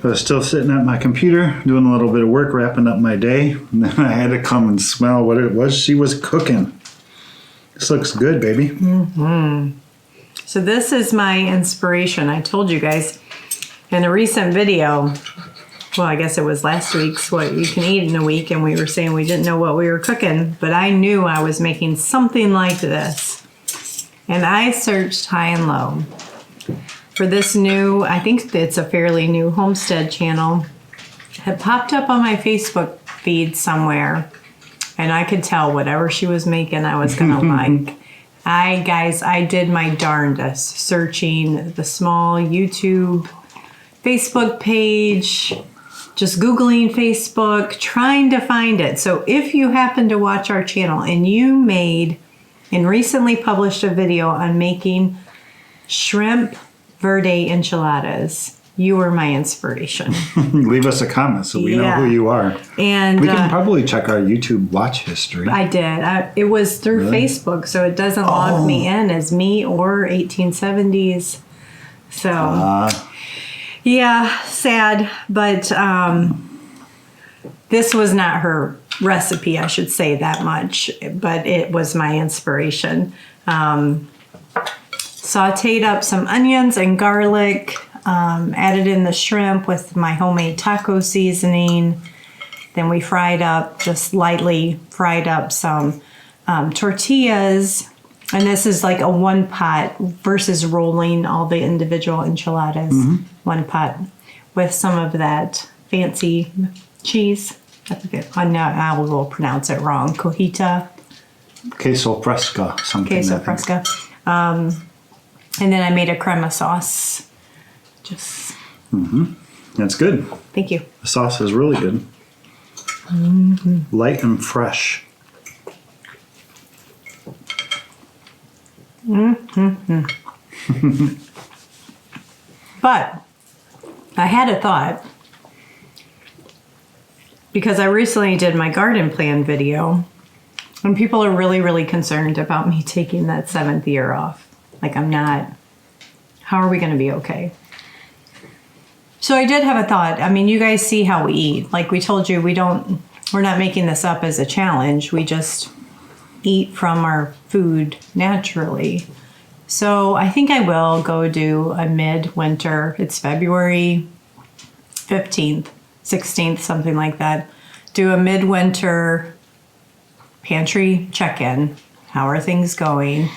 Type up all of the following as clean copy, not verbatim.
I was still sitting at my computer doing a little bit of work, wrapping up my day, and then I had to come and smell what it was she was cooking. This looks good, baby. Mm-hmm. So this is my inspiration. I told you guys in a recent video, well, I guess it was last week's What You Can Eat in a Week, and we were saying we didn't know what we were cooking, but I knew I was making something like this. And I searched high and low for this new, I think it's a fairly new Homestead channel. It had popped up on my Facebook feed somewhere, and I could tell whatever she was making I was gonna like. I did my darndest searching the small YouTube, Facebook page, just Googling Facebook, trying to find it. So if you happen to watch our channel and you made and recently published a video on making shrimp verde enchiladas, you were my inspiration. Leave us a comment so we know who you are. And we can probably check our YouTube watch history. I did. It was through Facebook, so it doesn't log me in as me or 1870s. So, yeah, sad. But this was not her recipe, I should say that much. But it was my inspiration. Sauteed up some onions and garlic, added in the shrimp with my homemade taco seasoning. Then we just lightly fried up some tortillas. And this is like a one pot versus rolling all the individual enchiladas. Mm-hmm. One pot with some of that fancy cheese. I will pronounce it wrong. Cojita. Queso fresca. Queso fresca. And then I made a crema sauce. That's good. Thank you. The sauce is really good. Mm-hmm. Light and fresh. Mm-hmm. But I had a thought, because I recently did my garden plan video, and people are really, really concerned about me taking that 7th year off. Like, I'm not, how are we going to be okay? So I did have a thought. I mean, you guys see how we eat. Like we told you, we're not making this up as a challenge. We just eat from our food naturally. So I think I will go do a midwinter. It's February 15th, 16th, something like that. Do a midwinter pantry check-in. How are things going?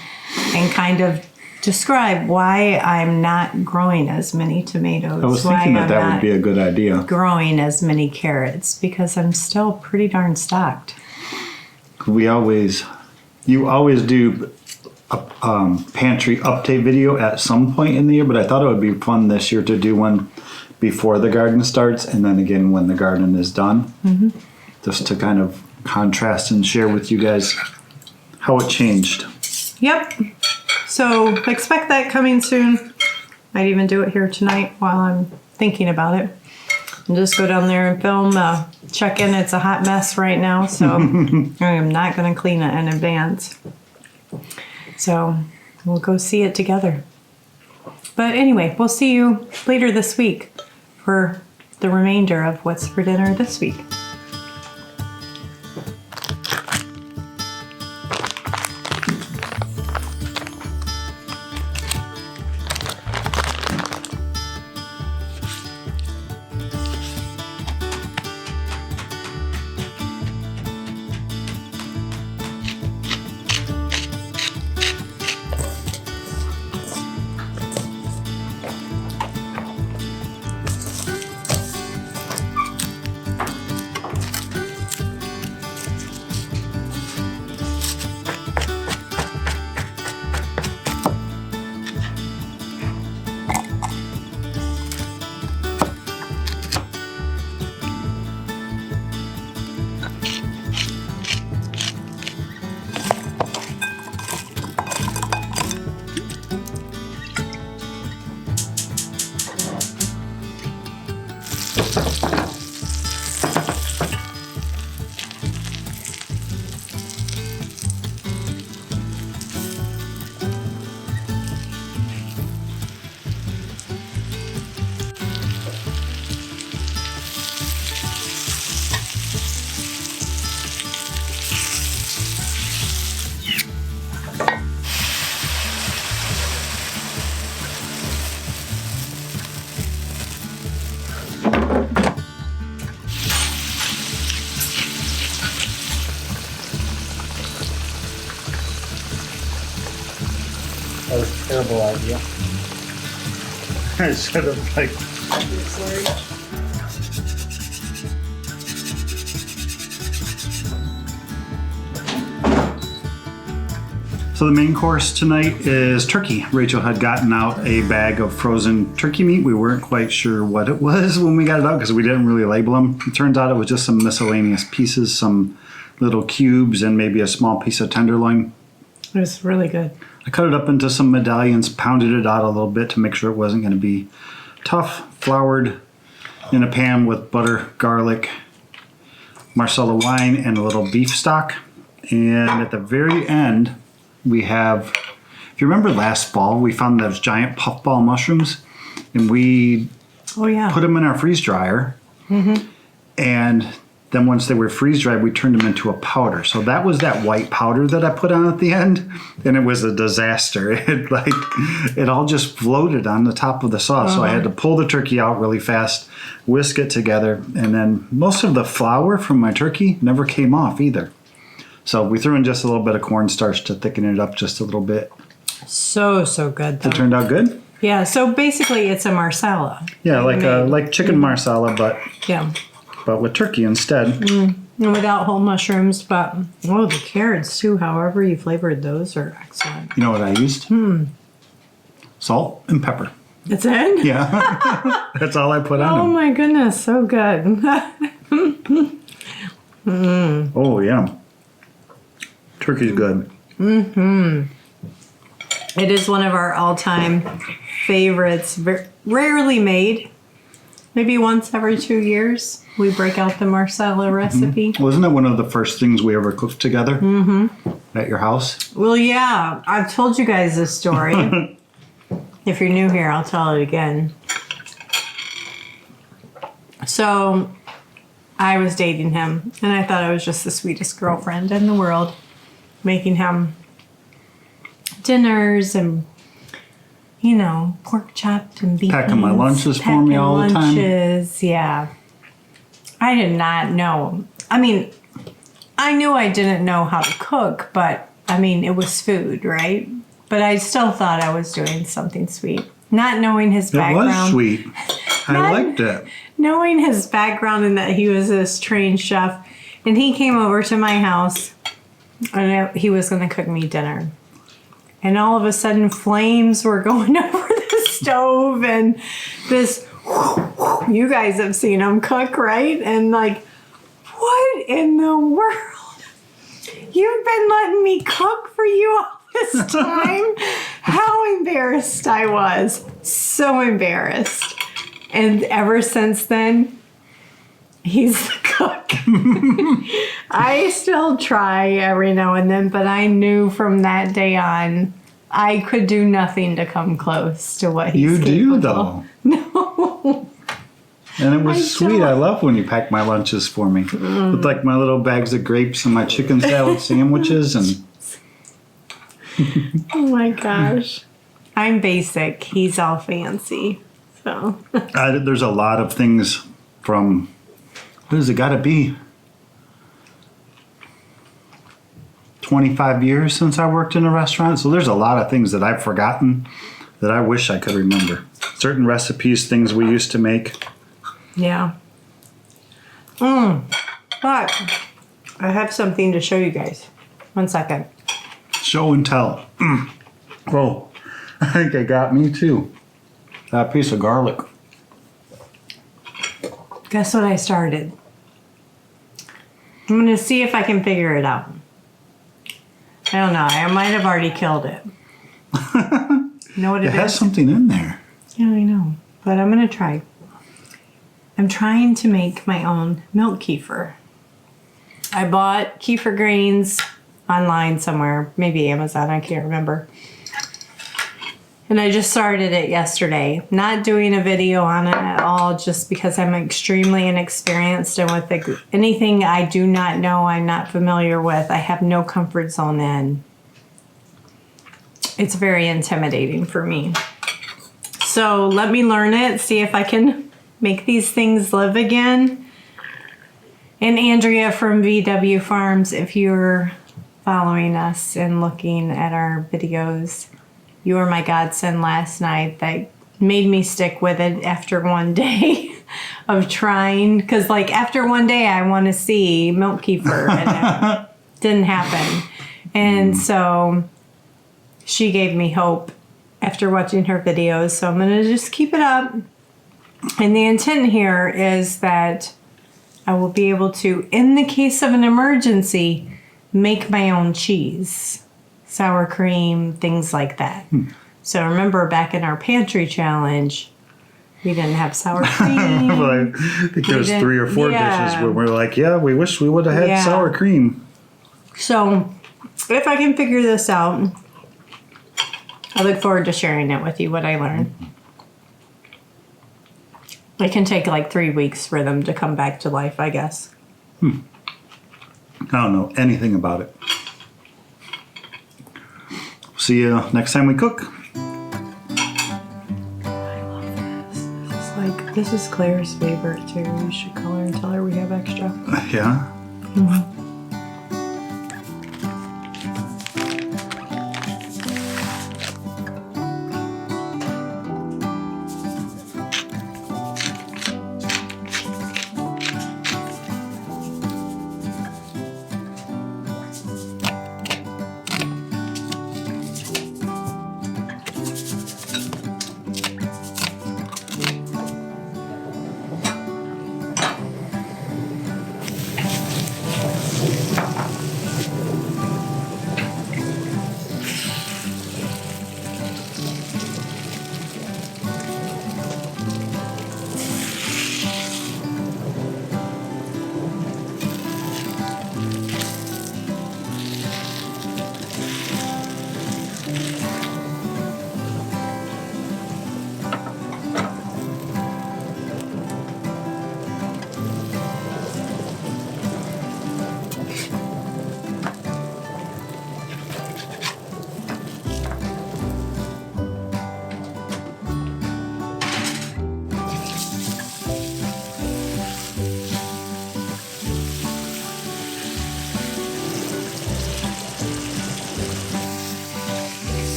And kind of describe why I'm not growing as many tomatoes. I was thinking that would be a good idea. Growing as many carrots, because I'm still pretty darn stocked. You always do a pantry update video at some point in the year, but I thought it would be fun this year to do one before the garden starts and then again when the garden is done. Mm-hmm. Just to kind of contrast and share with you guys how it changed. Yep. So expect that coming soon. Might even do it here tonight while I'm thinking about it. And just go down there and film, check in. It's a hot mess right now, so I am not going to clean it in advance. So we'll go see it together. But anyway, we'll see you later this week for the remainder of what's for dinner this week. Terrible idea. I should have like. So the main course tonight is turkey. Rachel had gotten out a bag of frozen turkey meat. We weren't quite sure what it was when we got it out because we didn't really label them. It turns out it was just some miscellaneous pieces, some little cubes, and maybe a small piece of tenderloin. It was really good. I cut it up into some medallions, pounded it out a little bit to make sure it wasn't going to be tough, floured in a pan with butter, garlic, Marsala wine, and a little beef stock. And at the very end, we have, if you remember last fall, we found those giant puffball mushrooms, and we put them in our freeze dryer. And then once they were freeze dried, we turned them into a powder. So that was that white powder that I put on at the end, and it was a disaster. It all just floated on the top of the sauce. So I had to pull the turkey out really fast, whisk it together, and then most of the flour from my turkey never came off either. So we threw in just a little bit of cornstarch to thicken it up just a little bit. So good, though. It turned out good? Yeah, so basically it's a Marsala. Yeah, like chicken Marsala, but with turkey instead. And without whole mushrooms, but the carrots too, however you flavored those are excellent. You know what I used? Salt and pepper. That's it? Yeah. That's all I put on them. Oh my goodness, so good. Oh yeah. Turkey's good. It is one of our all-time favorites. Rarely made. Maybe once every 2 years, we break out the Marsala recipe. Wasn't it one of the first things we ever cooked together at your house? Well, yeah. I've told you guys this story. If you're new here, I'll tell it again. So, I was dating him, and I thought I was just the sweetest girlfriend in the world, making him dinners and, pork chopped and beef. Packing my lunches for me all the time. Yeah. I did not know. I mean, I knew I didn't know how to cook, but, it was food, right? But I still thought I was doing something sweet. Not knowing his background. It was sweet. I liked it. Knowing his background and that he was this trained chef. And he came over to my house and he was going to cook me dinner. And all of a sudden flames were going over the stove and this, you guys have seen him cook, right? And what in the world? You've been letting me cook for you all this time? How embarrassed I was. So embarrassed. And ever since then, he's the cook. I still try every now and then, but I knew from that day on, I could do nothing to come close to what he's capable. You do, though. No. And it was sweet. I love when you pack my lunches for me. With my little bags of grapes and my chicken salad sandwiches. And oh my gosh. I'm basic. He's all fancy. So there's a lot of things from, what has it got to be? 25 years since I worked in a restaurant. So there's a lot of things that I've forgotten that I wish I could remember. Certain recipes, things we used to make. Yeah. But I have something to show you guys. 1 second. Show and tell. Oh, I think it got me too. That piece of garlic. Guess what I started? I'm going to see if I can figure it out. I don't know. I might have already killed it. Know what it is? It has something in there. Yeah, I know. But I'm going to try. I'm trying to make my own milk kefir. I bought kefir grains online somewhere. Maybe Amazon. I can't remember. And I just started it yesterday. Not doing a video on it at all just because I'm extremely inexperienced. And with anything I do not know, I'm not familiar with, I have no comfort zone in. It's very intimidating for me. So let me learn it, see if I can make these things live again. And Andrea from VW Farms, if you're following us and looking at our videos, you were my godsend last night that made me stick with it after one day of trying. Because, like, after one day, I want to see milk kefir, and it didn't happen. And so she gave me hope after watching her videos. So I'm going to just keep it up. And the intent here is that I will be able to, in the case of an emergency, make my own cheese, sour cream, things like that. So remember back in our pantry challenge, we didn't have sour cream. Well, I think there's 3 or 4 dishes where we're like, yeah, we wish we would have had sour cream. So if I can figure this out, I look forward to sharing it with you, what I learned. It can take like 3 weeks for them to come back to life, I guess. I don't know anything about it. See you next time we cook. I love this. This is Claire's favorite too. You should call her and tell her we have extra. Yeah?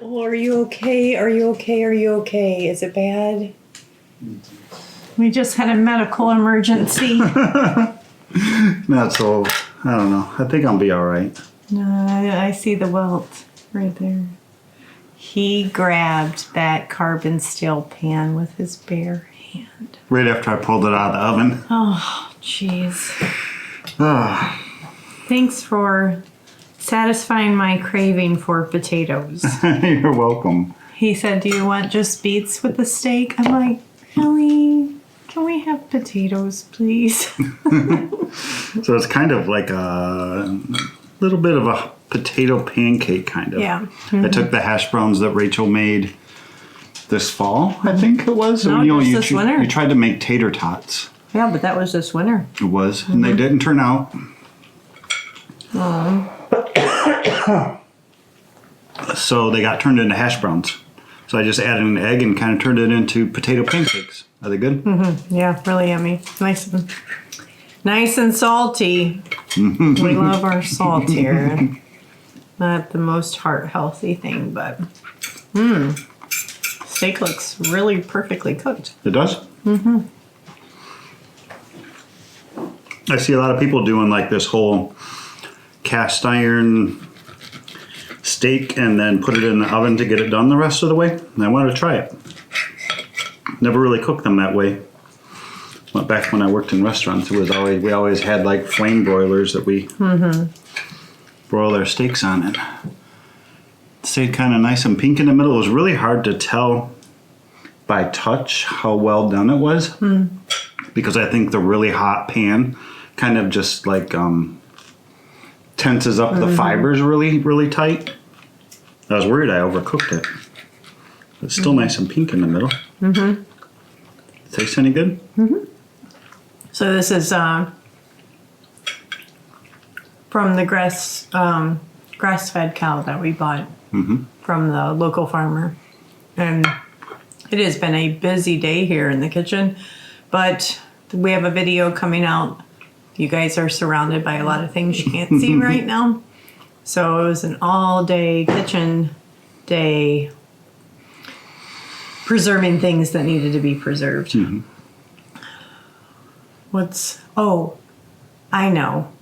Oh, are you okay? Are you okay? Are you okay? Is it bad? We just had a medical emergency. Not so, I don't know. I think I'll be all right. No, I see the welt right there. He grabbed that carbon steel pan with his bare hand. Right after I pulled it out of the oven. Oh, jeez. Ah. Thanks for satisfying my craving for potatoes. You're welcome. He said, do you want just beets with the steak? I'm like, really? Can we have potatoes, please? So it's kind of like a little bit of a potato pancake, kind of. Yeah. I took the hash browns that Rachel made this fall, I think it was. No, you just this winter. You tried to make tater tots. Yeah, but that was this winter. It was, and they didn't turn out. So they got turned into hash browns. So I just added an egg and kind of turned it into potato pancakes. Are they good? Mm-hmm. Yeah, really yummy. Nice and salty. We love our salt here. Not the most heart healthy thing, but steak looks really perfectly cooked. It does? Mm-hmm. I see a lot of people doing like this whole cast iron steak and then put it in the oven to get it done the rest of the way. And I wanted to try it. Never really cooked them that way. Went back when I worked in restaurants. We always had like flame broilers that we broil our steaks on. It stayed kind of nice and pink in the middle. It was really hard to tell by touch how well done it was because I think the really hot pan kind of just like tenses up the fibers really, really tight. I was worried I overcooked it. It's still nice and pink in the middle. Mm-hmm. Tastes any good? Mm-hmm. So this is from the grass-fed cow that we bought from the local farmer. And it has been a busy day here in the kitchen, but we have a video coming out. You guys are surrounded by a lot of things you can't see right now. So it was an all-day kitchen day preserving things that needed to be preserved. Mm-hmm. I know.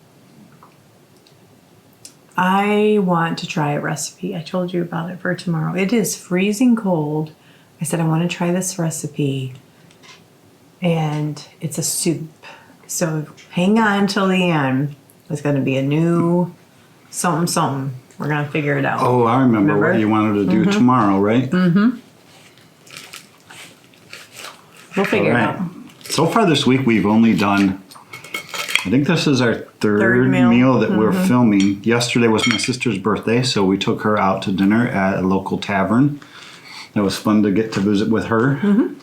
I want to try a recipe. I told you about it for tomorrow. It is freezing cold. I said I want to try this recipe. And it's a soup. So hang on till the end. It's going to be a new something. We're going to figure it out. Oh, I remember what you wanted to do tomorrow, right? Mm-hmm. We'll figure it out. So far this week, we've only done, I think this is our third meal that we're filming. Yesterday was my sister's birthday, so we took her out to dinner at a local tavern. It was fun to get to visit with her. Mm-hmm.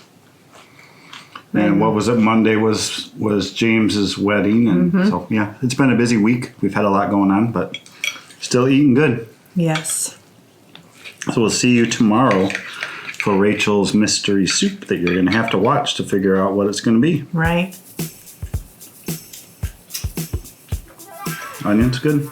And what was it? Monday was James's wedding. And so, yeah, it's been a busy week. We've had a lot going on, but still eating good. Yes. So we'll see you tomorrow for Rachel's mystery soup that you're going to have to watch to figure out what it's going to be. Right. Onion's good.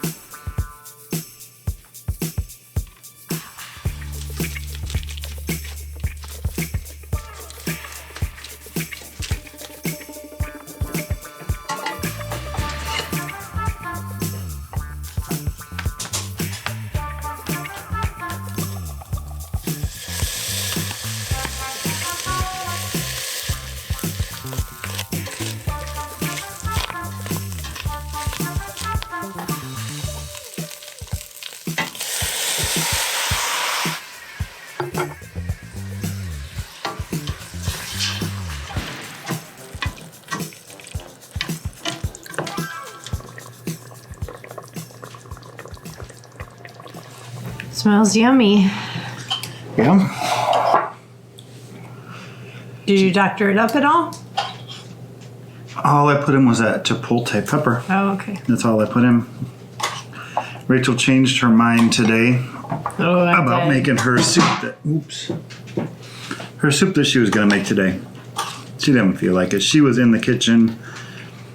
Smells yummy. Yeah. Did you doctor it up at all? All I put in was that chipotle pepper. Oh, okay. That's all I put in. Rachel changed her mind today about making her soup her soup that she was going to make today. She didn't feel like it. She was in the kitchen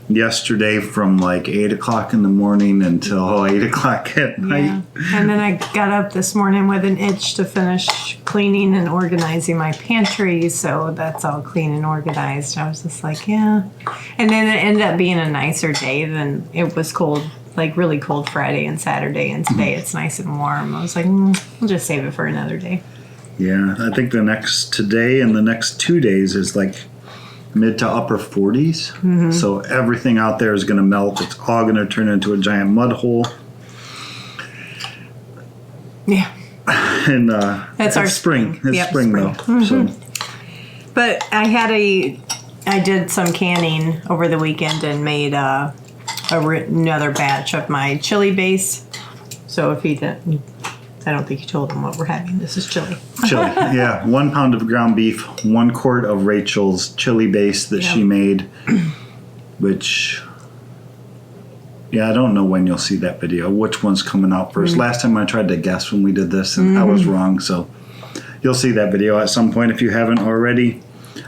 yesterday from like 8 o'clock in the morning until 8 o'clock at night. Yeah. And then I got up this morning with an itch to finish cleaning and organizing my pantry, so that's all clean and organized. I was just like, yeah. And then it ended up being a nicer day than it was cold, like really cold Friday and Saturday, and today it's nice and warm. I was like, we'll just save it for another day. Yeah, I think today and the next 2 days is like mid to upper 40s. Mm-hmm. So everything out there is going to melt. It's all going to turn into a giant mud hole. Yeah. And that's our spring. It's spring though. Mm-hmm. So. But I did some canning over the weekend and made another batch of my chili base. So if he didn't, I don't think you told him what we're having. This is chili. Chili, yeah. 1 pound of ground beef, 1 quart of Rachel's chili base that she made, which, I don't know when you'll see that video. Which one's coming out first? Last time I tried to guess when we did this, and I was wrong. So you'll see that video at some point if you haven't already.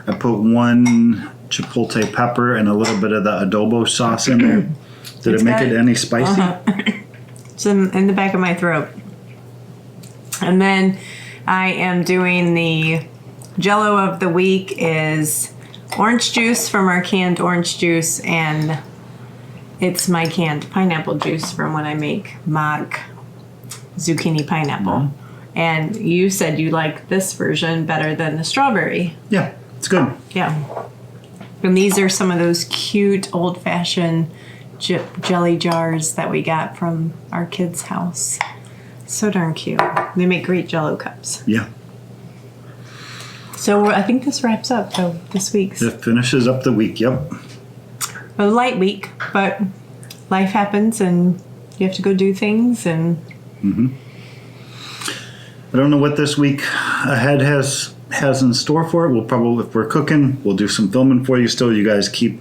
I put 1 chipotle pepper and a little bit of the adobo sauce in there. Did it make it any spicy? It's in the back of my throat. And then I am doing the Jello of the week is orange juice from our canned orange juice, and it's my canned pineapple juice from when I make mock zucchini pineapple. Mm-hmm. And you said you like this version better than the strawberry. Yeah, it's good. Yeah. And these are some of those cute old-fashioned jelly jars that we got from our kids' house. So darn cute. They make great Jello cups. Yeah. So I think this wraps up this week's. It finishes up the week, yep. A light week, but life happens and you have to go do things and I don't know what this week ahead has in store for it. We'll probably, if we're cooking, we'll do some filming for you still. You guys keep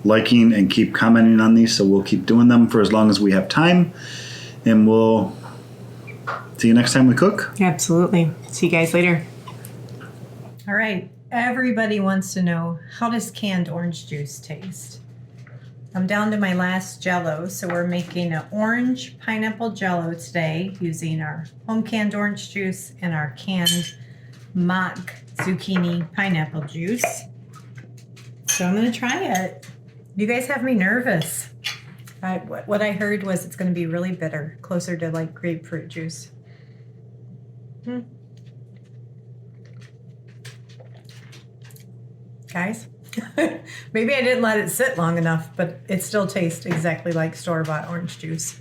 liking and keep commenting on these, so we'll keep doing them for as long as we have time. And we'll see you next time we cook. Absolutely. See you guys later. All right. Everybody wants to know, how does canned orange juice taste? I'm down to my last Jell-O, so we're making an orange pineapple Jell-O today using our home canned orange juice and our canned mock zucchini pineapple juice. So I'm going to try it. You guys have me nervous. What I heard was it's going to be really bitter, closer to like grapefruit juice. Guys, maybe I didn't let it sit long enough, but it still tastes exactly like store-bought orange juice.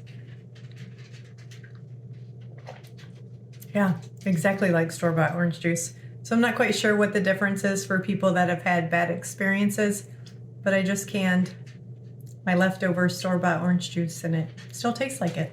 Yeah, exactly like store-bought orange juice. So I'm not quite sure what the difference is for people that have had bad experiences, but I just canned my leftover store-bought orange juice and it still tastes like it.